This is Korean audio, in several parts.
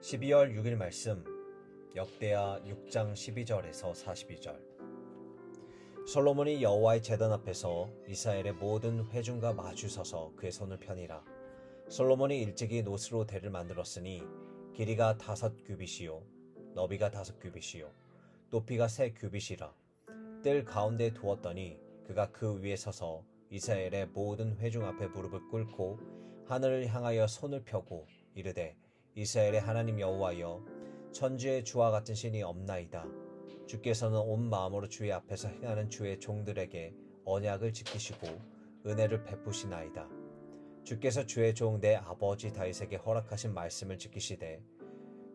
12월 6일 말씀 역대하 6장 12절에서 42절. 솔로몬이 여호와의 제단 앞에서 이스라엘의 모든 회중과 마주서서 그의 손을 펴니라. 솔로몬이 일찍이 노스로 대를 만들었으니 길이가 5규빗이요 너비가 5규빗이요 높이가 3규빗이라. 뜰 가운데 두었더니 그가 그 위에 서서 이스라엘의 모든 회중 앞에 무릎을 꿇고 하늘을 향하여 손을 펴고 이르되 이스라엘의 하나님 여호와여, 천지의 주와 같은 신이 없나이다. 주께서는 온 마음으로 주의 앞에서 행하는 주의 종들에게 언약을 지키시고 은혜를 베푸시나이다. 주께서 주의 종 내 아버지 다윗에게 허락하신 말씀을 지키시되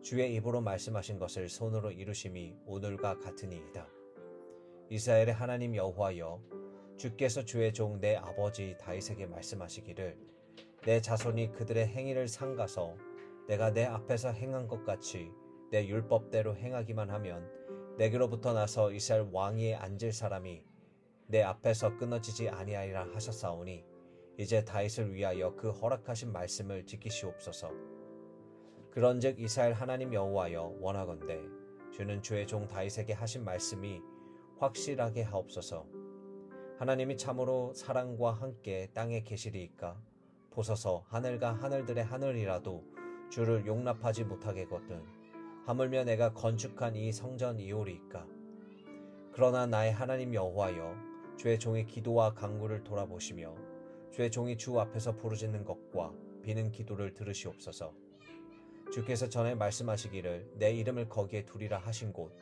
주의 입으로 말씀하신 것을 손으로 이루심이 오늘과 같으니이다. 이스라엘의 하나님 여호와여, 주께서 주의 종 내 아버지 다윗에게 말씀하시기를 내 자손이 그들의 행위를 삼가서 내가 내 앞에서 행한 것 같이 내 율법대로 행하기만 하면 내게로부터 나서 이스라엘 왕위에 앉을 사람이 내 앞에서 끊어지지 아니하리라 하셨사오니 이제 다윗을 위하여 그 허락하신 말씀을 지키시옵소서. 그런즉 이스라엘 하나님 여호와여, 원하건대 주는 주의 종 다윗에게 하신 말씀이 확실하게 하옵소서. 하나님이 참으로 사랑과 함께 땅에 계시리이까? 보소서, 하늘과 하늘들의 하늘이라도 주를 용납하지 못하겠거든 하물며 내가 건축한 이 성전이오리이까? 그러나 나의 하나님 여호와여, 주의 종의 기도와 간구를 돌아보시며 주의 종이 주 앞에서 부르짖는 것과 비는 기도를 들으시옵소서. 주께서 전에 말씀하시기를 내 이름을 거기에 두리라 하신 곳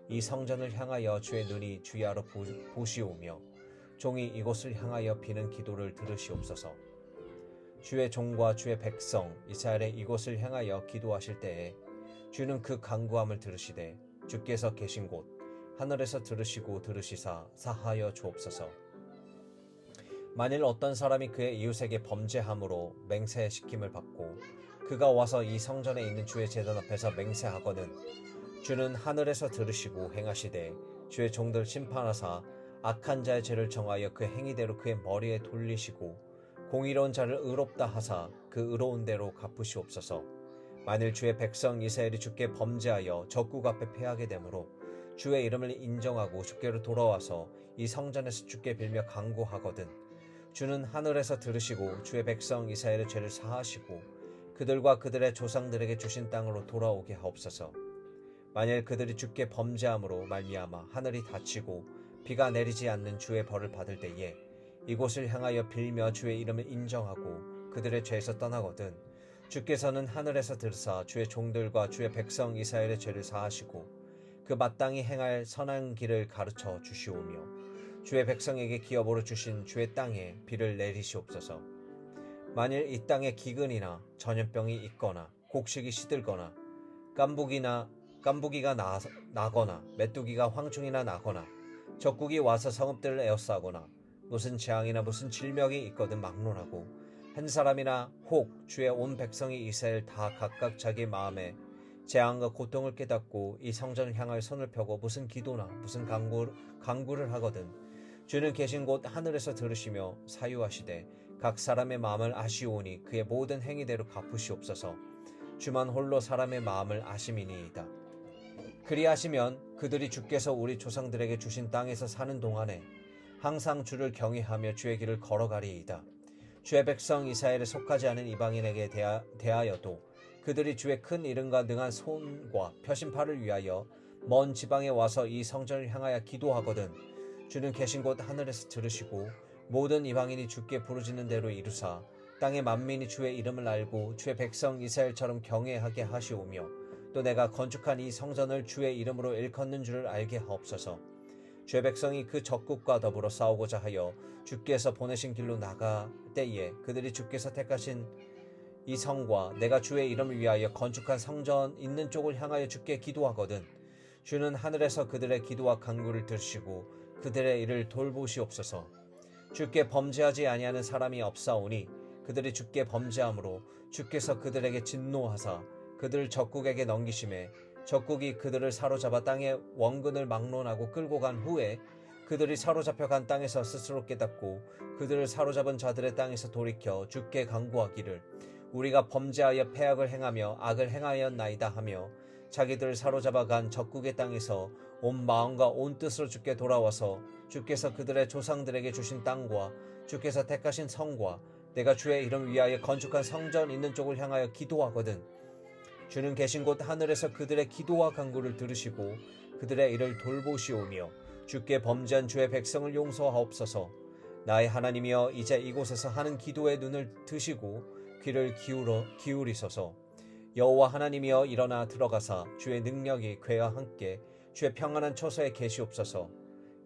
이 성전을 향하여 주의 눈이 주야로 보시오며 종이 이곳을 향하여 비는 기도를 들으시옵소서. 주의 종과 주의 백성 이스라엘의 이곳을 향하여 기도하실 때에 주는 그 간구함을 들으시되 주께서 계신 곳 하늘에서 들으시고 들으시사 사하여 주옵소서. 만일 어떤 사람이 그의 이웃에게 범죄함으로 맹세시킴을 받고 그가 와서 이 성전에 있는 주의 제단 앞에서 맹세하거든 주는 하늘에서 들으시고 행하시되 주의 종들 심판하사 악한 자의 죄를 정하여 그 행위대로 그의 머리에 돌리시고 공의로운 자를 의롭다 하사 그 의로운 대로 갚으시옵소서. 만일 주의 백성 이스라엘이 주께 범죄하여 적국 앞에 패하게 되므로 주의 이름을 인정하고 주께로 돌아와서 이 성전에서 주께 빌며 간구하거든 주는 하늘에서 들으시고 주의 백성 이스라엘의 죄를 사하시고 그들과 그들의 조상들에게 주신 땅으로 돌아오게 하옵소서. 만일 그들이 주께 범죄함으로 말미암아 하늘이 닫히고 비가 내리지 않는 주의 벌을 받을 때에 이곳을 향하여 빌며 주의 이름을 인정하고 그들의 죄에서 떠나거든 주께서는 하늘에서 들으사 주의 종들과 주의 백성 이스라엘의 죄를 사하시고 그 마땅히 행할 선한 길을 가르쳐 주시오며 주의 백성에게 기업으로 주신 주의 땅에 비를 내리시옵소서. 만일 이 땅에 기근이나 전염병이 있거나 곡식이 시들거나 깐부기가 나거나 메뚜기가 황충이나 나거나 적국이 와서 성읍들을 에워싸거나 무슨 재앙이나 무슨 질병이 있거든 막론하고 한 사람이나 혹 주의 온 백성이 이스라엘 다 각각 자기 마음에 재앙과 고통을 깨닫고 이 성전을 향하여 손을 펴고 무슨 기도나 무슨 간구를 하거든 주는 계신 곳 하늘에서 들으시며 사유하시되 각 사람의 마음을 아시오니 그의 모든 행위대로 갚으시옵소서. 주만 홀로 사람의 마음을 아심이니이다. 그리하시면 그들이 주께서 우리 조상들에게 주신 땅에서 사는 동안에 항상 주를 경외하며 주의 길을 걸어가리이다. 주의 백성 이스라엘에 속하지 않은 이방인에게 대하여도 그들이 주의 큰 이름과 능한 손과 펴신팔을 위하여 먼 지방에 와서 이 성전을 향하여 기도하거든 주는 계신 곳 하늘에서 들으시고 모든 이방인이 주께 부르짖는 대로 이루사 땅의 만민이 주의 이름을 알고 주의 백성 이스라엘처럼 경외하게 하시오며 또 내가 건축한 이 성전을 주의 이름으로 일컫는 줄을 알게 하옵소서. 주의 백성이 그 적국과 더불어 싸우고자 하여 주께서 보내신 길로 나가 때에 그들이 주께서 택하신 이 성과 내가 주의 이름을 위하여 건축한 성전 있는 쪽을 향하여 주께 기도하거든 주는 하늘에서 그들의 기도와 간구를 들으시고 그들의 일을 돌보시옵소서. 주께 범죄하지 아니하는 사람이 없사오니 그들이 주께 범죄함으로 주께서 그들에게 진노하사 그들을 적국에게 넘기심에 적국이 그들을 사로잡아 땅의 원근을 막론하고 끌고 간 후에 그들이 사로잡혀 간 땅에서 스스로 깨닫고 그들을 사로잡은 자들의 땅에서 돌이켜 주께 간구하기를 우리가 범죄하여 패악을 행하며 악을 행하였나이다 하며 자기들을 사로잡아 간 적국의 땅에서 온 마음과 온 뜻으로 주께 돌아와서 주께서 그들의 조상들에게 주신 땅과 주께서 택하신 성과 내가 주의 이름 위하여 건축한 성전 있는 쪽을 향하여 기도하거든 주는 계신 곳 하늘에서 그들의 기도와 간구를 들으시고 그들의 일을 돌보시오며 주께 범죄한 주의 백성을 용서하옵소서. 나의 하나님이여 이제 이곳에서 하는 기도의 눈을 드시고 귀를 기울이소서. 여호와 하나님이여 일어나 들어가사 주의 능력이 그와 함께 주의 평안한 처소에 계시옵소서.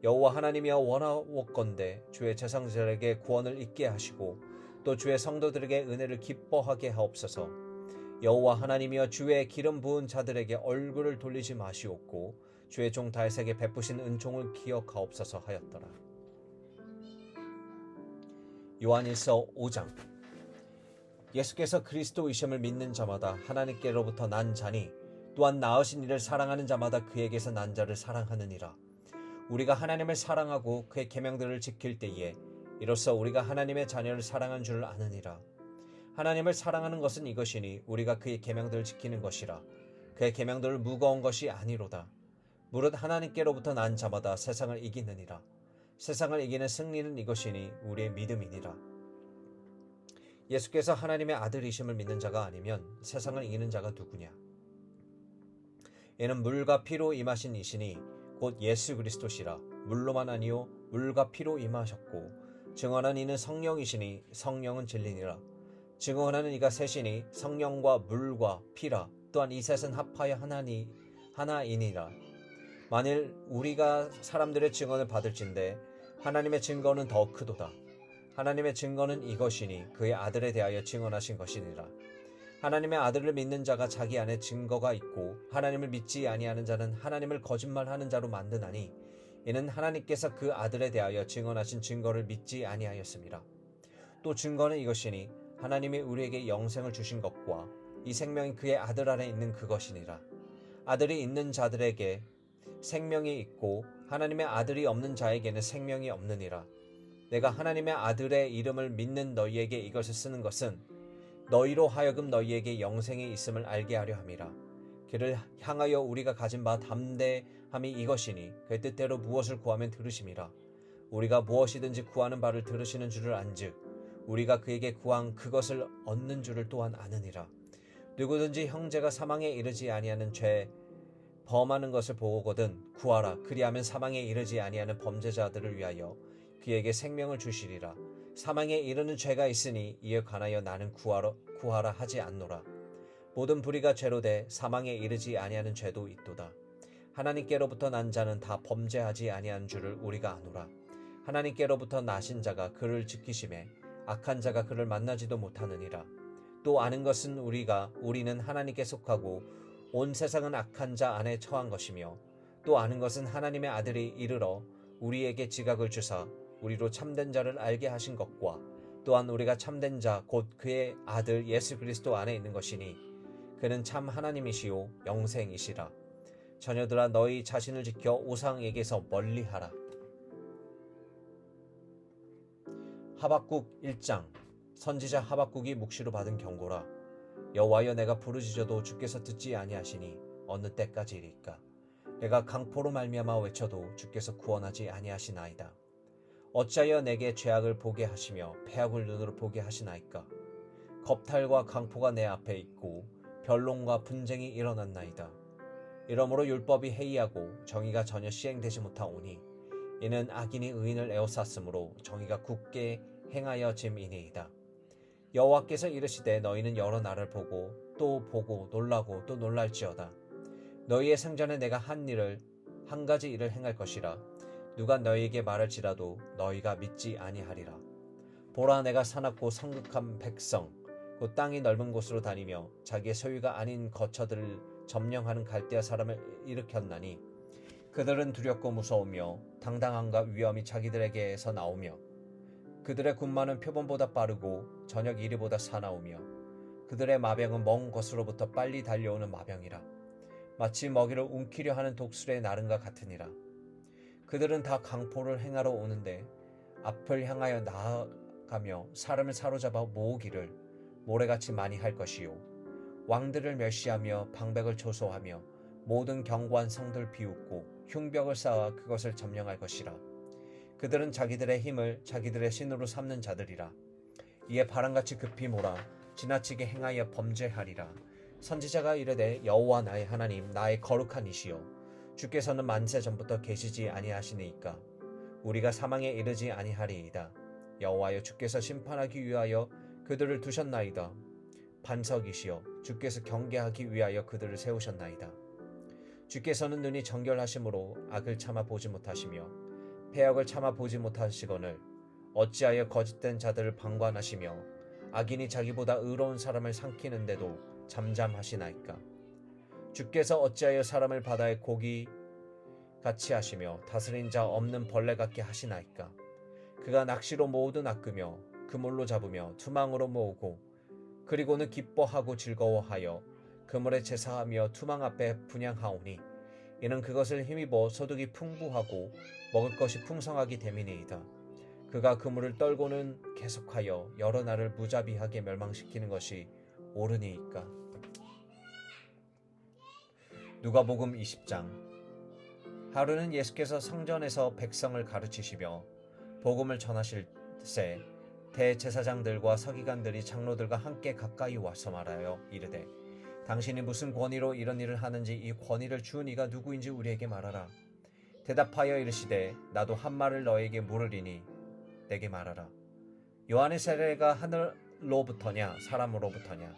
여호와 하나님이여 원하옵건대 주의 제사장들에게 구원을 있게 하시고 또 주의 성도들에게 은혜를 기뻐하게 하옵소서. 여호와 하나님이여 주의 기름 부은 자들에게 얼굴을 돌리지 마시옵고 주의 종 다윗에게 베푸신 은총을 기억하옵소서 하였더라. 요한일서 5장. 예수께서 그리스도이심을 믿는 자마다 하나님께로부터 난 자니 또한 낳으신 이를 사랑하는 자마다 그에게서 난 자를 사랑하느니라. 우리가 하나님을 사랑하고 그의 계명들을 지킬 때에 이로써 우리가 하나님의 자녀를 사랑한 줄을 아느니라. 하나님을 사랑하는 것은 이것이니 우리가 그의 계명들을 지키는 것이라. 그의 계명들을 무거운 것이 아니로다. 무릇 하나님께로부터 난 자마다 세상을 이기느니라. 세상을 이기는 승리는 이것이니 우리의 믿음이니라. 예수께서 하나님의 아들이심을 믿는 자가 아니면 세상을 이기는 자가 누구냐? 이는 물과 피로 임하신 이시니 곧 예수 그리스도시라. 물로만 아니요 물과 피로 임하셨고 증언한 이는 성령이시니 성령은 진리니라. 증언하는 이가 셋이니 성령과 물과 피라. 또한 이 셋은 합하여 하나이니라. 만일 우리가 사람들의 증언을 받을진대 하나님의 증거는 더 크도다. 하나님의 증거는 이것이니 그의 아들에 대하여 증언하신 것이니라. 하나님의 아들을 믿는 자가 자기 안에 증거가 있고 하나님을 믿지 아니하는 자는 하나님을 거짓말하는 자로 만드나니 이는 하나님께서 그 아들에 대하여 증언하신 증거를 믿지 아니하였습니다. 또 증거는 이것이니 하나님이 우리에게 영생을 주신 것과 이 생명이 그의 아들 안에 있는 그것이니라. 아들이 있는 자들에게 생명이 있고 하나님의 아들이 없는 자에게는 생명이 없느니라. 내가 하나님의 아들의 이름을 믿는 너희에게 이것을 쓰는 것은 너희로 하여금 너희에게 영생이 있음을 알게 하려 함이라. 그를 향하여 우리가 가진 바 담대함이 이것이니 그의 뜻대로 무엇을 구하면 들으심이라. 우리가 무엇이든지 구하는 바를 들으시는 줄을 안즉 우리가 그에게 구한 그것을 얻는 줄을 또한 아느니라. 누구든지 형제가 사망에 이르지 아니하는 죄 범하는 것을 보거든 구하라. 그리하면 사망에 이르지 아니하는 범죄자들을 위하여 그에게 생명을 주시리라. 사망에 이르는 죄가 있으니 이에 관하여 나는 구하라 하지 않노라. 모든 불의가 죄로 돼 사망에 이르지 아니하는 죄도 있도다. 하나님께로부터 난 자는 다 범죄하지 아니한 줄을 우리가 아노라. 하나님께로부터 나신 자가 그를 지키심에 악한 자가 그를 만나지도 못하느니라. 또 아는 것은 우리는 하나님께 속하고 온 세상은 악한 자 안에 처한 것이며 또 아는 것은 하나님의 아들이 이르러 우리에게 지각을 주사 우리로 참된 자를 알게 하신 것과 또한 우리가 참된 자 곧 그의 아들 예수 그리스도 안에 있는 것이니 그는 참 하나님이시요 영생이시라. 자녀들아 너희 자신을 지켜 우상에게서 멀리하라. 하박국 1장. 선지자 하박국이 묵시로 받은 경고라. 여호와여 내가 부르짖어도 주께서 듣지 아니하시니 어느 때까지이리까. 내가 강포로 말미암아 외쳐도 주께서 구원하지 아니하시나이다. 어찌하여 내게 죄악을 보게 하시며 패악을 눈으로 보게 하시나이까. 겁탈과 강포가 내 앞에 있고 변론과 분쟁이 일어났나이다. 이러므로 율법이 해이하고 정의가 전혀 시행되지 못하오니 이는 악인이 의인을 에워쌌으므로 정의가 굳게 행하여 짐이니이다. 여호와께서 이르시되 너희는 여러 날을 보고 놀라고 또 놀랄지어다. 너희의 생전에 내가 한 가지 일을 행할 것이라. 누가 너희에게 말할지라도 너희가 믿지 아니하리라. 보라 내가 사납고 성극한 백성 곧 땅이 넓은 곳으로 다니며 자기의 소유가 아닌 거처들을 점령하는 갈대아 사람을 일으켰나니 그들은 두렵고 무서우며 당당함과 위엄이 자기들에게서 나오며 그들의 군마는 표범보다 빠르고 저녁 이리보다 사나우며 그들의 마병은 먼 곳으로부터 빨리 달려오는 마병이라. 마치 먹이를 움키려 하는 독수리의 나른과 같으니라. 그들은 다 강포를 행하러 오는데 앞을 향하여 나아가며 사람을 사로잡아 모으기를 모래같이 많이 할 것이요 왕들을 멸시하며 방백을 초소하며 모든 견고한 성들 비웃고 흉벽을 쌓아 그것을 점령할 것이라. 그들은 자기들의 힘을 자기들의 신으로 삼는 자들이라. 이에 바람같이 급히 몰아 지나치게 행하여 범죄하리라. 선지자가 이르되 여호와 나의 하나님 나의 거룩한 이시여 주께서는 만세 전부터 계시지 아니하시니이까 우리가 사망에 이르지 아니하리이다. 여호와여 주께서 심판하기 위하여 그들을 두셨나이다. 반석이시여 주께서 경계하기 위하여 그들을 세우셨나이다. 주께서는 눈이 정결하심으로 악을 참아 보지 못하시며 패역을 참아 보지 못하시거늘 어찌하여 거짓된 자들을 방관하시며 악인이 자기보다 의로운 사람을 삼키는데도 잠잠하시나이까. 주께서 어찌하여 사람을 바다의 고기 같이 하시며 다스린 자 없는 벌레 같게 하시나이까. 그가 낚시로 모두 낚으며 그물로 잡으며 투망으로 모으고 그리고는 기뻐하고 즐거워하여 그물에 제사하며 투망 앞에 분향하오니 이는 그것을 힘입어 소득이 풍부하고 먹을 것이 풍성하기 때문이이다. 그가 그물을 떨고는 계속하여 여러 날을 무자비하게 멸망시키는 것이 옳으니이까. 누가복음 20장. 하루는 예수께서 성전에서 백성을 가르치시며 복음을 전하실 새 대제사장들과 서기관들이 장로들과 함께 가까이 와서 말하여 이르되 당신이 무슨 권위로 이런 일을 하는지 이 권위를 주은 이가 누구인지 우리에게 말하라. 대답하여 이르시되 나도 한 말을 너에게 물으리니 내게 말하라. 요한의 세례가 하늘로부터냐 사람으로부터냐.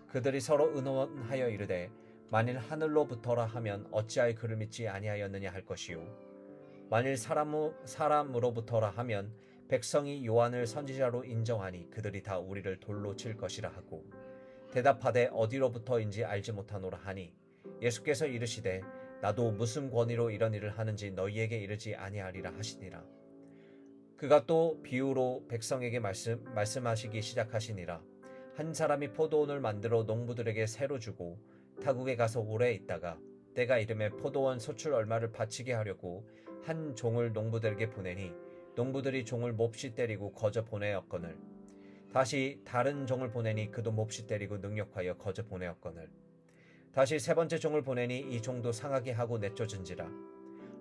그들이 서로 의논하여 이르되 만일 하늘로부터라 하면 어찌하여 그를 믿지 아니하였느냐 할 것이요 만일 사람으로부터라 하면 백성이 요한을 선지자로 인정하니 그들이 다 우리를 돌로 칠 것이라 하고 대답하되 어디로부터인지 알지 못하노라 하니 예수께서 이르시되 나도 무슨 권위로 이런 일을 하는지 너희에게 이르지 아니하리라 하시니라. 그가 또 비유로 백성에게 말씀하시기 시작하시니라. 한 사람이 포도원을 만들어 농부들에게 새로 주고 타국에 가서 오래 있다가 때가 이르매 포도원 소출 얼마를 바치게 하려고 한 종을 농부들에게 보내니 농부들이 종을 몹시 때리고 거저 보내었거늘 다시 다른 종을 보내니 그도 몹시 때리고 능욕하여 거저 보내었거늘 다시 세 번째 종을 보내니 이 종도 상하게 하고 내쫓은지라.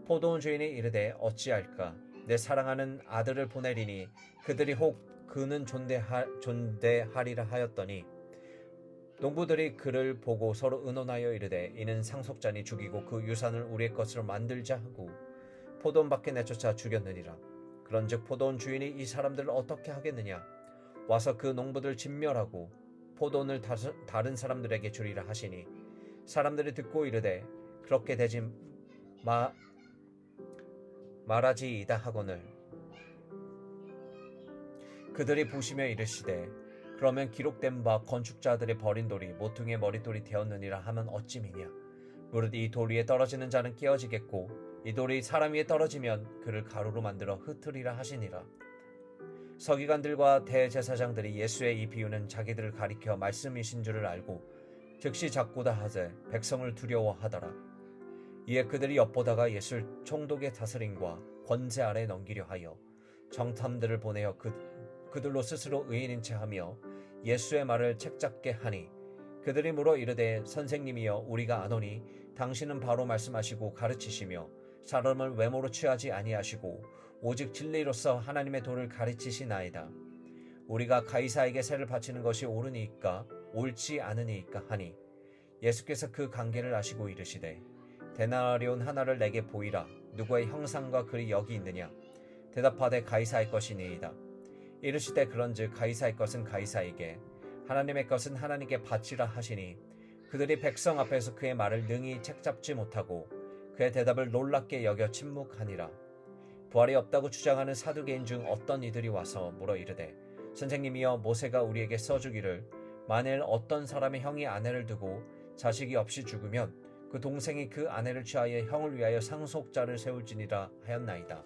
포도원 주인이 이르되 어찌할까 내 사랑하는 아들을 보내리니 그들이 혹 그는 존대하리라 하였더니 농부들이 그를 보고 서로 의논하여 이르되 이는 상속자니 죽이고 그 유산을 우리의 것으로 만들자 하고 포도원 밖에 내쫓아 죽였느니라. 그런즉 포도원 주인이 이 사람들을 어떻게 하겠느냐 와서 그 농부들 진멸하고 포도원을 다른 사람들에게 주리라 하시니 사람들이 듣고 이르되 그렇게 되지 말하지이다 하거늘 그들이 보시며 이르시되 그러면 기록된 바 건축자들의 버린 돌이 모퉁이의 머릿돌이 되었느니라 하면 어찌미냐. 무릇 이 돌 위에 떨어지는 자는 깨어지겠고 이 돌이 사람 위에 떨어지면 그를 가루로 만들어 흩으리라 하시니라. 서기관들과 대제사장들이 예수의 이 비유는 자기들을 가리켜 말씀이신 줄을 알고 즉시 작고다 하되 백성을 두려워하더라. 이에 그들이 엿보다가 예수를 총독의 다스림과 권세 아래 넘기려 하여 정탐들을 보내어 그들로 스스로 의인인 채 하며 예수의 말을 책잡게 하니 그들이 물어 이르되 선생님이여 우리가 아노니 당신은 바로 말씀하시고 가르치시며 사람을 외모로 취하지 아니하시고 오직 진리로서 하나님의 도를 가르치시나이다. 우리가 가이사에게 세를 바치는 것이 옳으니까 옳지 않으니까 하니 예수께서 그 관계를 아시고 이르시되 데나리온 하나를 내게 보이라. 누구의 형상과 글이 여기 있느냐. 대답하되 가이사의 것이니이다. 이르시되 그런즉 가이사의 것은 가이사에게 하나님의 것은 하나님께 바치라 하시니 그들이 백성 앞에서 그의 말을 능히 책잡지 못하고 그의 대답을 놀랍게 여겨 침묵하니라. 부활이 없다고 주장하는 사두개인 중 어떤 이들이 와서 물어 이르되 선생님이여 모세가 우리에게 써주기를 만일 어떤 사람의 형이 아내를 두고 자식이 없이 죽으면 그 동생이 그 아내를 취하여 형을 위하여 상속자를 세울지니라 하였나이다.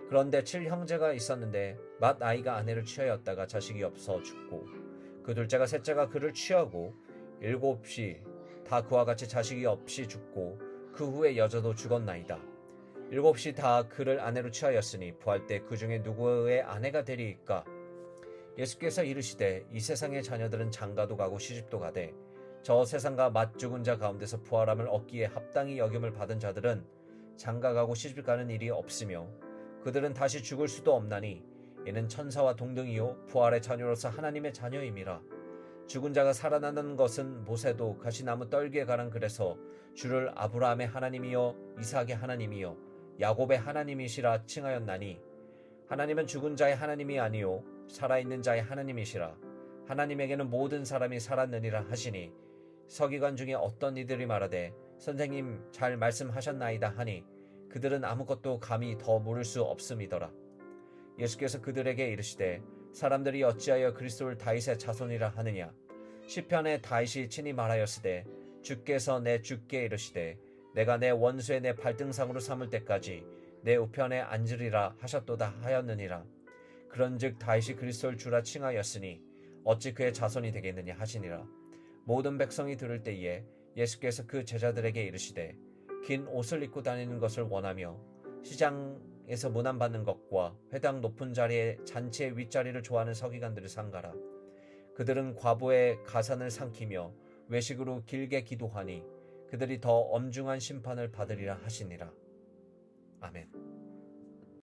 그런데 7형제가 있었는데 맏 아이가 아내를 취하였다가 자식이 없어 죽고 그 둘째가 셋째가 그를 취하고 7이 다 그와 같이 자식이 없이 죽고 그 후에 여자도 죽었나이다. 7이 다 그를 아내로 취하였으니 부할 때 그 중에 누구의 아내가 되리이까. 예수께서 이르시되 이 세상의 자녀들은 장가도 가고 시집도 가되 저 세상과 mat 죽은 자 가운데서 부활함을 얻기에 합당히 여김을 받은 자들은 장가 가고 시집 가는 일이 없으며 그들은 다시 죽을 수도 없나니 이는 천사와 동등이요 부활의 자녀로서 하나님의 자녀임이라. 죽은 자가 살아나는 것은 모세도 가시나무 떨기에 가랑 그래서 주를 아브라함의 하나님이여 이삭의 하나님이여 야곱의 하나님이시라 칭하였나니 하나님은 죽은 자의 하나님이 아니요 살아있는 자의 하나님이시라. 하나님에게는 모든 사람이 살았느니라 하시니 서기관 중에 어떤 이들이 말하되 선생님 잘 말씀하셨나이다 하니 그들은 아무것도 감히 더 물을 수 없음이더라. 예수께서 그들에게 이르시되 사람들이 어찌하여 그리스도를 다윗의 자손이라 하느냐. 시편에 다윗이 친히 말하였으되 주께서 내 주께 이르시되 내가 내 원수의 내 발등상으로 삼을 때까지 내 우편에 앉으리라 하셨도다 하였느니라. 그런즉 다윗이 그리스도를 주라 칭하였으니 어찌 그의 자손이 되겠느냐 하시니라. 모든 백성이 들을 때에 예수께서 그 제자들에게 이르시되 긴 옷을 입고 다니는 것을 원하며 시장에서 문안받는 것과 회당 높은 자리에 잔치의 윗자리를 좋아하는 서기관들을 삼가라. 그들은 과부의 가산을 삼키며 외식으로 길게 기도하니 그들이 더 엄중한 심판을 받으리라 하시니라. 아멘.